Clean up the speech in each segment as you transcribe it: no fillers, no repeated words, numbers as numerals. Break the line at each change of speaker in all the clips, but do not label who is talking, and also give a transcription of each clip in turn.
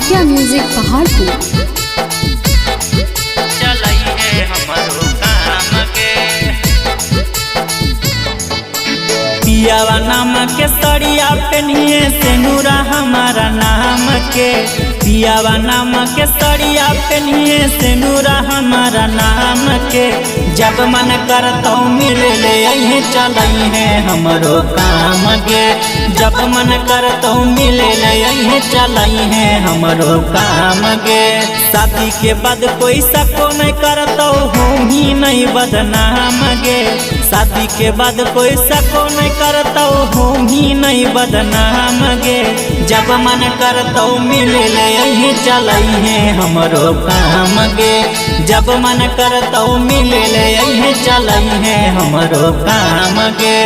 काफिया म्यूजिक पहाड़पुर।
पियावा नाम के सड़िया पेनिए सेनुरा हमारा नाम के। पियावा नाम के सड़िया पेनिए सेनुरा हमारा नाम के। जब मन करता मिले ले अहे चलई है हमरो काम गे। जब मन करता मिले ले अहे चलई है हमरो काम गे। शादी के बाद कोई सको नहीं करता हम ही नहीं बदनाम गे। शादी के बाद कोई सको नहीं करता हम ही नहीं बदनाम गे। जब मन करता मिले ले अहे चलई है हमरो काम गे। जब मन करता मिले ले अहे चलई है हमरो काम गे।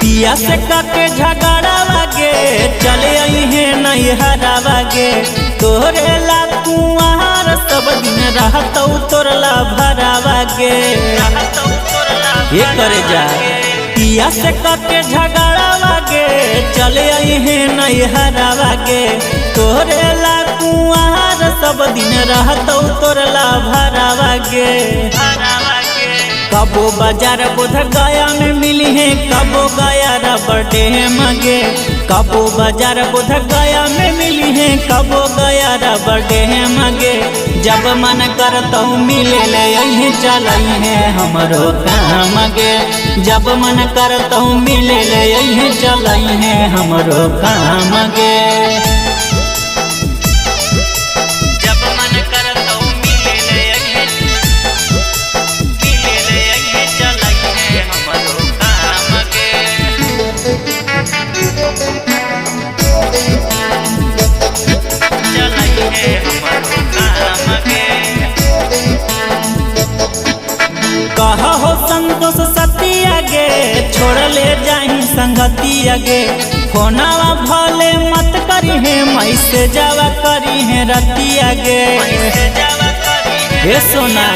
पिया से काके झगड़ा लागे चले आई है नहीं हरा लागे। तोरे ला कुआर सब दिन रहतौ तोरला भरा लागे। ये करे जा पिया से काके झगड़ा लागे चले आई है नहीं हरा लागे। तोरे ला कुआर सब दिन रहतौ तोरला भरा लागे। कबो बाजार बोध गया में मिली है कबो गया रबड़े मगे। कबो बाजार बोध गया में मिली है कबो गया रबड़े मगे। जब मन करता मिले ले अहे चलई है हमरो काम गे। जब मन करता मिले ले अहे चलई है हमरो काम गे। कहा हो संतोष सतिया गे छोड़ ले जाही संगतिया गे। फोनावा भले मत करी है मैसे जावा करी है रतिया गे। हे सोना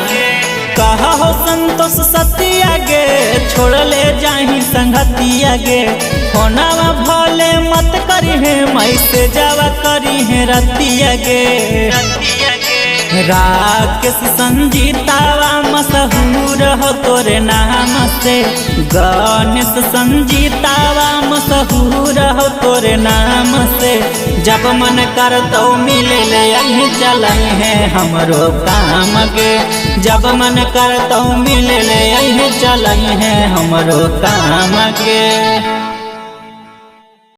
कहा हो संतोष सतिया गे छोड़ ले जाही संगतिया गे। फोनावा भले मत करी है मैसे जावा करी है रतिया गे। राकेश संजीतावा मशहूर हो तोरे नाम से। गणेश संजीतावा मशहूर हो तोरे नाम से। जब मन करता मिले ले अहे चलई है हमरो काम गे। जब मन करता मिले ले अहे चलई है हमरो काम गे।